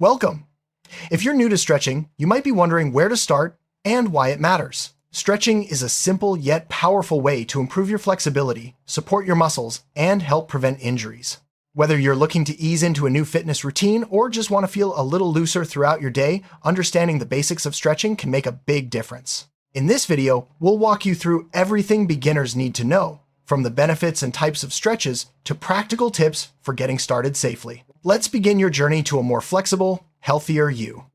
Welcome! If you're new to stretching, you might be wondering where to start and why it matters. Stretching is a simple yet powerful way to improve your flexibility, support your muscles, and help prevent injuries. Whether you're looking to ease into a new fitness routine or just want to feel a little looser throughout your day, understanding the basics of stretching can make a big difference. In this video, we'll walk you through everything beginners need to know, from the benefits and types of stretches to practical tips for getting started safely. Let's begin your journey to a more flexible, healthier you.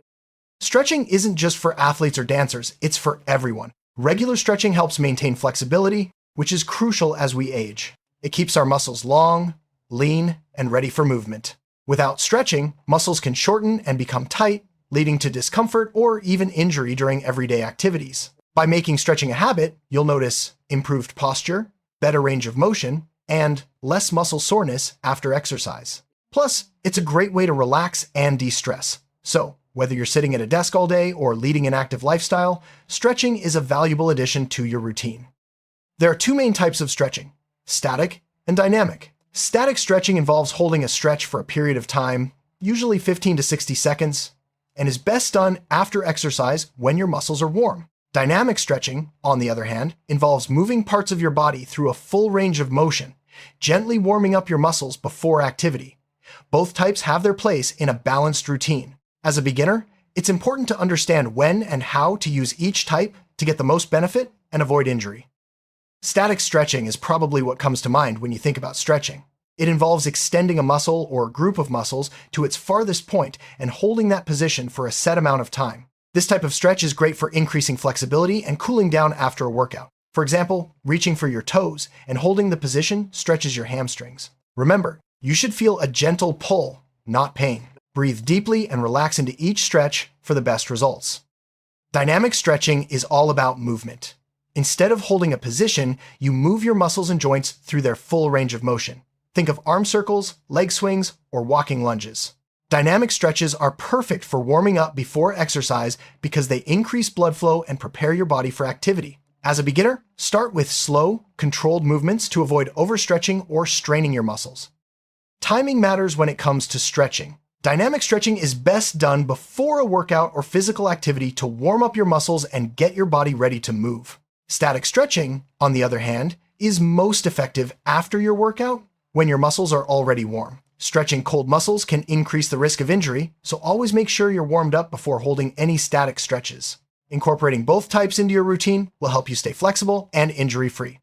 Stretching isn't just for athletes or dancers, it's for everyone. Regular stretching helps maintain flexibility, which is crucial as we age. It keeps our muscles long, lean, and ready for movement. Without stretching, muscles can shorten and become tight, leading to discomfort or even injury during everyday activities. By making stretching a habit, you'll notice improved posture, better range of motion, and less muscle soreness after exercise. Plus, it's a great way to relax and de-stress. So, whether you're sitting at a desk all day or leading an active lifestyle, stretching is a valuable addition to your routine. There are two main types of stretching: static and dynamic. Static stretching involves holding a stretch for a period of time, usually 15 to 60 seconds, and is best done after exercise when your muscles are warm. Dynamic stretching, on the other hand, involves moving parts of your body through a full range of motion, gently warming up your muscles before activity. Both types have their place in a balanced routine. As a beginner, it's important to understand when and how to use each type to get the most benefit and avoid injury. Static stretching is probably what comes to mind when you think about stretching. It involves extending a muscle or group of muscles to its farthest point and holding that position for a set amount of time. This type of stretch is great for increasing flexibility and cooling down after a workout. For example, reaching for your toes and holding the position stretches your hamstrings. Remember, you should feel a gentle pull, not pain. Breathe deeply and relax into each stretch for the best results. Dynamic stretching is all about movement. Instead of holding a position, you move your muscles and joints through their full range of motion. Think of arm circles, leg swings, or walking lunges. Dynamic stretches are perfect for warming up before exercise because they increase blood flow and prepare your body for activity. As a beginner, start with slow, controlled movements to avoid overstretching or straining your muscles. Timing matters when it comes to stretching. Dynamic stretching is best done before a workout or physical activity to warm up your muscles and get your body ready to move. Static stretching, on the other hand, is most effective after your workout when your muscles are already warm. Stretching cold muscles can increase the risk of injury, so always make sure you're warmed up before holding any static stretches. Incorporating both types into your routine will help you stay flexible and injury-free.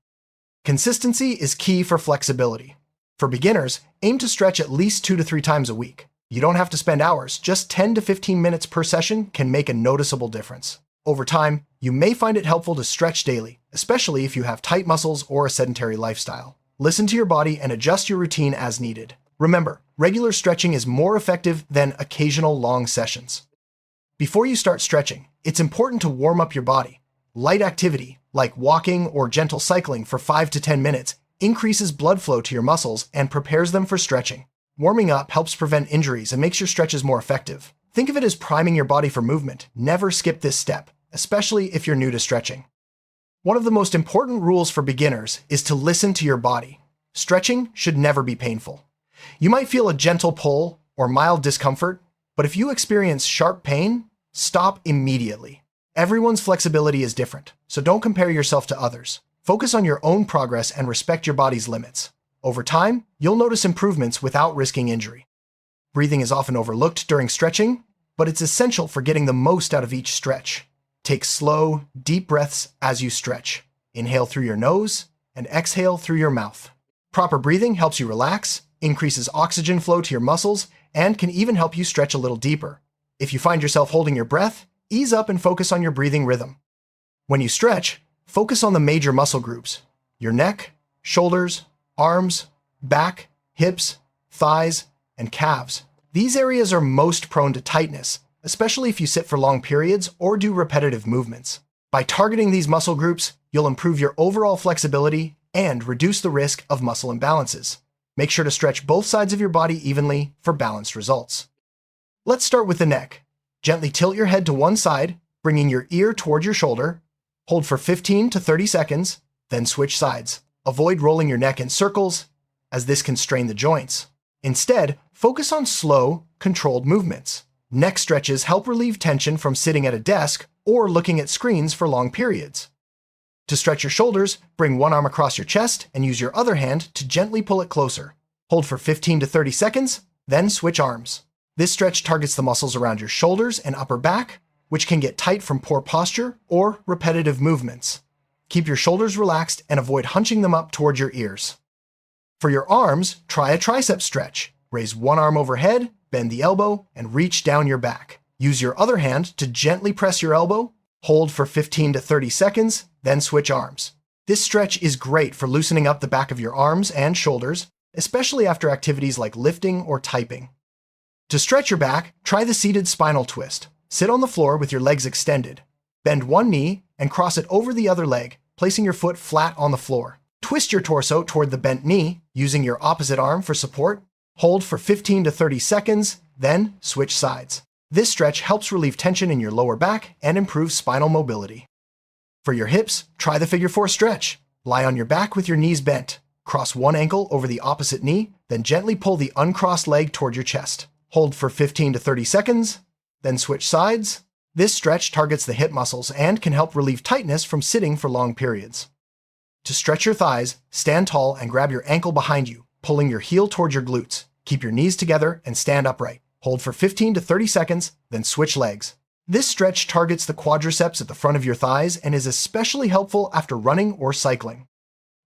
Consistency is key for flexibility. For beginners, aim to stretch at least 2 to 3 times a week. You don't have to spend hours, just 10 to 15 minutes per session can make a noticeable difference. Over time, you may find it helpful to stretch daily, especially if you have tight muscles or a sedentary lifestyle. Listen to your body and adjust your routine as needed. Remember, regular stretching is more effective than occasional long sessions. Before you start stretching, it's important to warm up your body. Light activity, like walking or gentle cycling for 5 to 10 minutes, increases blood flow to your muscles and prepares them for stretching. Warming up helps prevent injuries and makes your stretches more effective. Think of it as priming your body for movement. Never skip this step, especially if you're new to stretching. One of the most important rules for beginners is to listen to your body. Stretching should never be painful. You might feel a gentle pull or mild discomfort, but if you experience sharp pain, stop immediately. Everyone's flexibility is different, so don't compare yourself to others. Focus on your own progress and respect your body's limits. Over time, you'll notice improvements without risking injury. Breathing is often overlooked during stretching, but it's essential for getting the most out of each stretch. Take slow, deep breaths as you stretch. Inhale through your nose and exhale through your mouth. Proper breathing helps you relax, increases oxygen flow to your muscles, and can even help you stretch a little deeper. If you find yourself holding your breath, ease up and focus on your breathing rhythm. When you stretch, focus on the major muscle groups: your neck, shoulders, arms, back, hips, thighs, and calves. These areas are most prone to tightness, especially if you sit for long periods or do repetitive movements. By targeting these muscle groups, you'll improve your overall flexibility and reduce the risk of muscle imbalances. Make sure to stretch both sides of your body evenly for balanced results. Let's start with the neck. Gently tilt your head to one side, bringing your ear toward your shoulder. Hold for 15 to 30 seconds, then switch sides. Avoid rolling your neck in circles, as this can strain the joints. Instead, focus on slow, controlled movements. Neck stretches help relieve tension from sitting at a desk or looking at screens for long periods. To stretch your shoulders, bring one arm across your chest and use your other hand to gently pull it closer. Hold for 15 to 30 seconds, then switch arms. This stretch targets the muscles around your shoulders and upper back, which can get tight from poor posture or repetitive movements. Keep your shoulders relaxed and avoid hunching them up toward your ears. For your arms, try a tricep stretch. Raise one arm overhead, bend the elbow, and reach down your back. Use your other hand to gently press your elbow, hold for 15 to 30 seconds, then switch arms. This stretch is great for loosening up the back of your arms and shoulders, especially after activities like lifting or typing. To stretch your back, try the seated spinal twist. Sit on the floor with your legs extended. Bend one knee and cross it over the other leg, placing your foot flat on the floor. Twist your torso toward the bent knee, using your opposite arm for support. Hold for 15 to 30 seconds, then switch sides. This stretch helps relieve tension in your lower back and improve spinal mobility. For your hips, try the figure 4 stretch. Lie on your back with your knees bent. Cross one ankle over the opposite knee, then gently pull the uncrossed leg toward your chest. Hold for 15 to 30 seconds, then switch sides. This stretch targets the hip muscles and can help relieve tightness from sitting for long periods. To stretch your thighs, stand tall and grab your ankle behind you, pulling your heel toward your glutes. Keep your knees together and stand upright. Hold for 15 to 30 seconds, then switch legs. This stretch targets the quadriceps at the front of your thighs and is especially helpful after running or cycling.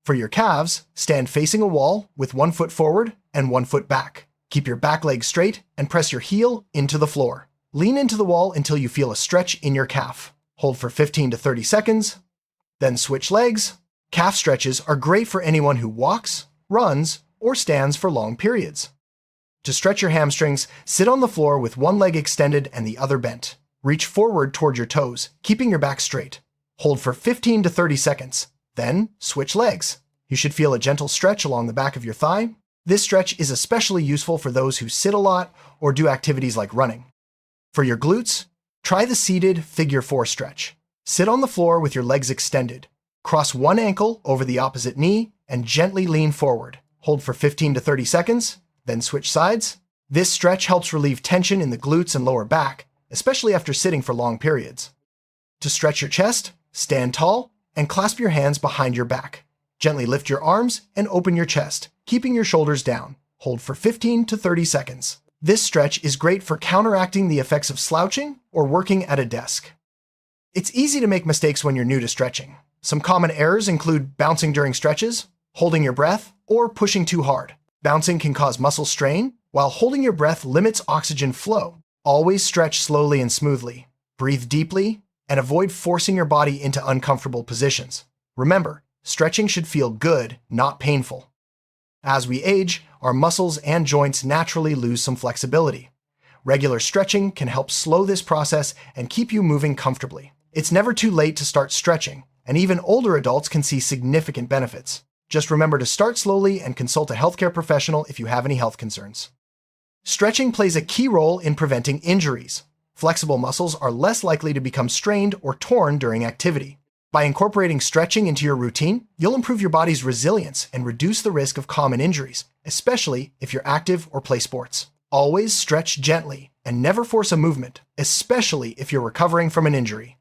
For your calves, stand facing a wall with one foot forward and one foot back. Keep your back leg straight and press your heel into the floor. Lean into the wall until you feel a stretch in your calf. Hold for 15 to 30 seconds, then switch legs. Calf stretches are great for anyone who walks, runs, or stands for long periods. To stretch your hamstrings, sit on the floor with one leg extended and the other bent. Reach forward toward your toes, keeping your back straight. Hold for 15 to 30 seconds, then switch legs. You should feel a gentle stretch along the back of your thigh. This stretch is especially useful for those who sit a lot or do activities like running. For your glutes, try the seated figure 4 stretch. Sit on the floor with your legs extended. Cross one ankle over the opposite knee and gently lean forward. Hold for 15 to 30 seconds, then switch sides. This stretch helps relieve tension in the glutes and lower back, especially after sitting for long periods. To stretch your chest, stand tall and clasp your hands behind your back. Gently lift your arms and open your chest, keeping your shoulders down. Hold for 15 to 30 seconds. This stretch is great for counteracting the effects of slouching or working at a desk. It's easy to make mistakes when you're new to stretching. Some common errors include bouncing during stretches, holding your breath, or pushing too hard. Bouncing can cause muscle strain, while holding your breath limits oxygen flow. Always stretch slowly and smoothly. Breathe deeply, and avoid forcing your body into uncomfortable positions. Remember, stretching should feel good, not painful. As we age, our muscles and joints naturally lose some flexibility. Regular stretching can help slow this process and keep you moving comfortably. It's never too late to start stretching, and even older adults can see significant benefits. Just remember to start slowly and consult a healthcare professional if you have any health concerns. Stretching plays a key role in preventing injuries. Flexible muscles are less likely to become strained or torn during activity. By incorporating stretching into your routine, you'll improve your body's resilience and reduce the risk of common injuries, especially if you're active or play sports. Always stretch gently and never force a movement, especially if you're recovering from an injury.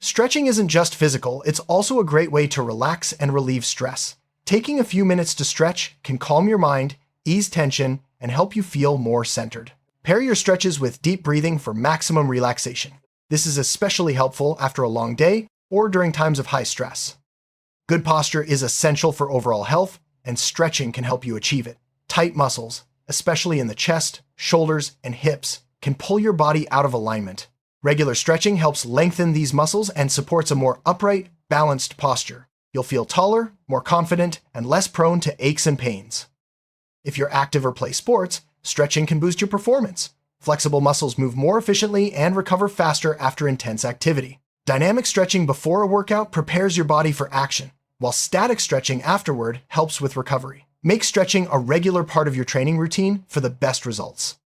Stretching isn't just physical, it's also a great way to relax and relieve stress. Taking a few minutes to stretch can calm your mind, ease tension, and help you feel more centered. Pair your stretches with deep breathing for maximum relaxation. This is especially helpful after a long day or during times of high stress. Good posture is essential for overall health, and stretching can help you achieve it. Tight muscles, especially in the chest, shoulders, and hips, can pull your body out of alignment. Regular stretching helps lengthen these muscles and supports a more upright, balanced posture. You'll feel taller, more confident, and less prone to aches and pains. If you're active or play sports, stretching can boost your performance. Flexible muscles move more efficiently and recover faster after intense activity. Dynamic stretching before a workout prepares your body for action, while static stretching afterward helps with recovery. Make stretching a regular part of your training routine for the best results.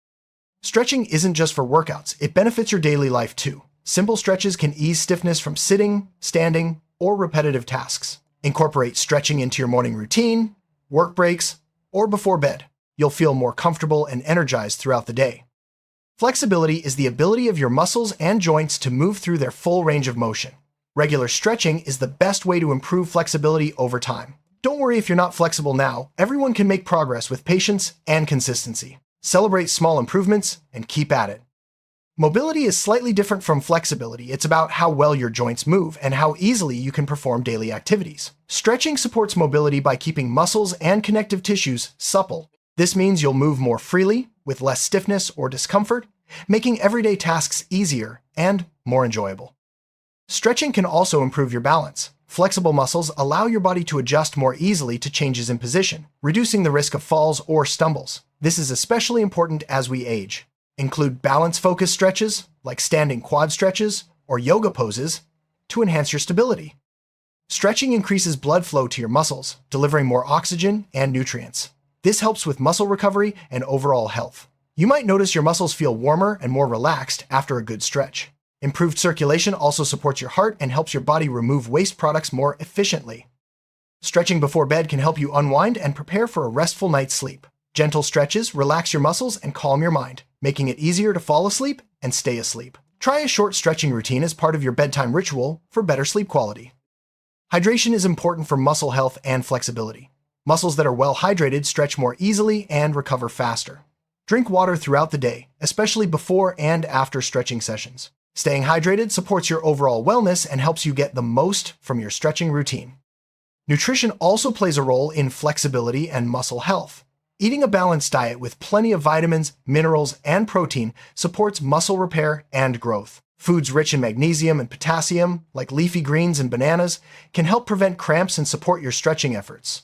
Stretching isn't just for workouts, it benefits your daily life too. Simple stretches can ease stiffness from sitting, standing, or repetitive tasks. Incorporate stretching into your morning routine, work breaks, or before bed. You'll feel more comfortable and energized throughout the day. Flexibility is the ability of your muscles and joints to move through their full range of motion. Regular stretching is the best way to improve flexibility over time. Don't worry if you're not flexible now. Everyone can make progress with patience and consistency. Celebrate small improvements and keep at it. Mobility is slightly different from flexibility. It's about how well your joints move and how easily you can perform daily activities. Stretching supports mobility by keeping muscles and connective tissues supple. This means you'll move more freely, with less stiffness or discomfort, making everyday tasks easier and more enjoyable. Stretching can also improve your balance. Flexible muscles allow your body to adjust more easily to changes in position, reducing the risk of falls or stumbles. This is especially important as we age. Include balance-focused stretches, like standing quad stretches or yoga poses, to enhance your stability. Stretching increases blood flow to your muscles, delivering more oxygen and nutrients. This helps with muscle recovery and overall health. You might notice your muscles feel warmer and more relaxed after a good stretch. Improved circulation also supports your heart and helps your body remove waste products more efficiently. Stretching before bed can help you unwind and prepare for a restful night's sleep. Gentle stretches relax your muscles and calm your mind, making it easier to fall asleep and stay asleep. Try a short stretching routine as part of your bedtime ritual for better sleep quality. Hydration is important for muscle health and flexibility. Muscles that are well hydrated stretch more easily and recover faster. Drink water throughout the day, especially before and after stretching sessions. Staying hydrated supports your overall wellness and helps you get the most from your stretching routine. Nutrition also plays a role in flexibility and muscle health. Eating a balanced diet with plenty of vitamins, minerals, and protein supports muscle repair and growth. Foods rich in magnesium and potassium, like leafy greens and bananas, can help prevent cramps and support your stretching efforts.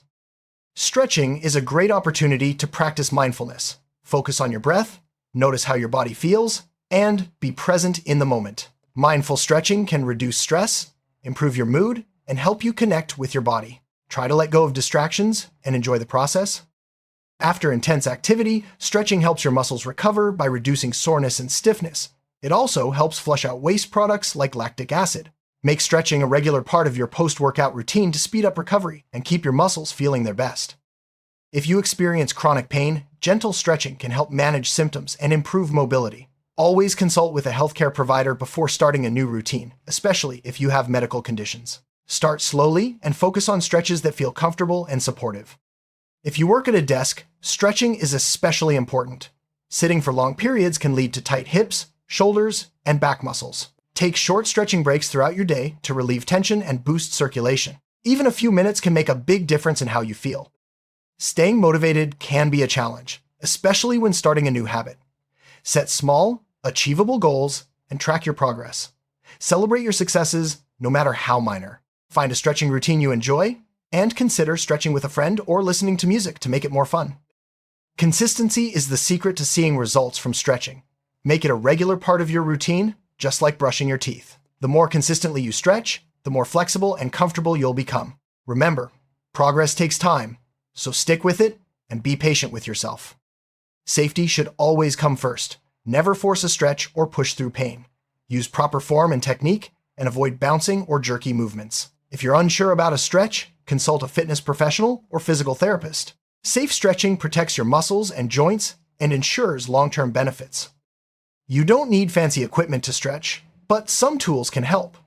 Stretching is a great opportunity to practice mindfulness. Focus on your breath, notice how your body feels, and be present in the moment. Mindful stretching can reduce stress, improve your mood, and help you connect with your body. Try to let go of distractions and enjoy the process. After intense activity, stretching helps your muscles recover by reducing soreness and stiffness. It also helps flush out waste products like lactic acid. Make stretching a regular part of your post-workout routine to speed up recovery and keep your muscles feeling their best. If you experience chronic pain, gentle stretching can help manage symptoms and improve mobility. Always consult with a healthcare provider before starting a new routine, especially if you have medical conditions. Start slowly and focus on stretches that feel comfortable and supportive. If you work at a desk, stretching is especially important. Sitting for long periods can lead to tight hips, shoulders, and back muscles. Take short stretching breaks throughout your day to relieve tension and boost circulation. Even a few minutes can make a big difference in how you feel. Staying motivated can be a challenge, especially when starting a new habit. Set small, achievable goals and track your progress. Celebrate your successes, no matter how minor. Find a stretching routine you enjoy, and consider stretching with a friend or listening to music to make it more fun. Consistency is the secret to seeing results from stretching. Make it a regular part of your routine, just like brushing your teeth. The more consistently you stretch, the more flexible and comfortable you'll become. Remember, progress takes time, so stick with it and be patient with yourself. Safety should always come first. Never force a stretch or push through pain. Use proper form and technique and avoid bouncing or jerky movements. If you're unsure about a stretch, consult a fitness professional or physical therapist. Safe stretching protects your muscles and joints and ensures long-term benefits. You don't need fancy equipment to stretch, but some tools can help.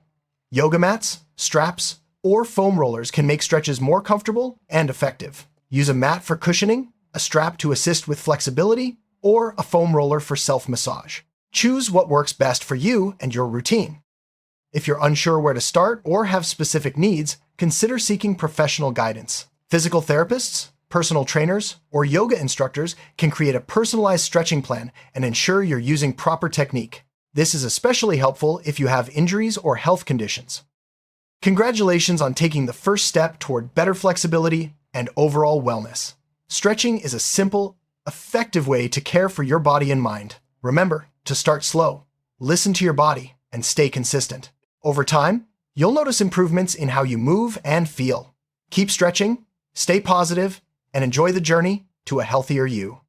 Yoga mats, straps, or foam rollers can make stretches more comfortable and effective. Use a mat for cushioning, a strap to assist with flexibility, or a foam roller for self-massage. Choose what works best for you and your routine. If you're unsure where to start or have specific needs, consider seeking professional guidance. Physical therapists, personal trainers, or yoga instructors can create a personalized stretching plan and ensure you're using proper technique. This is especially helpful if you have injuries or health conditions. Congratulations on taking the first step toward better flexibility and overall wellness. Stretching is a simple, effective way to care for your body and mind. Remember to start slow, listen to your body, and stay consistent. Over time, you'll notice improvements in how you move and feel. Keep stretching, stay positive, and enjoy the journey to a healthier you.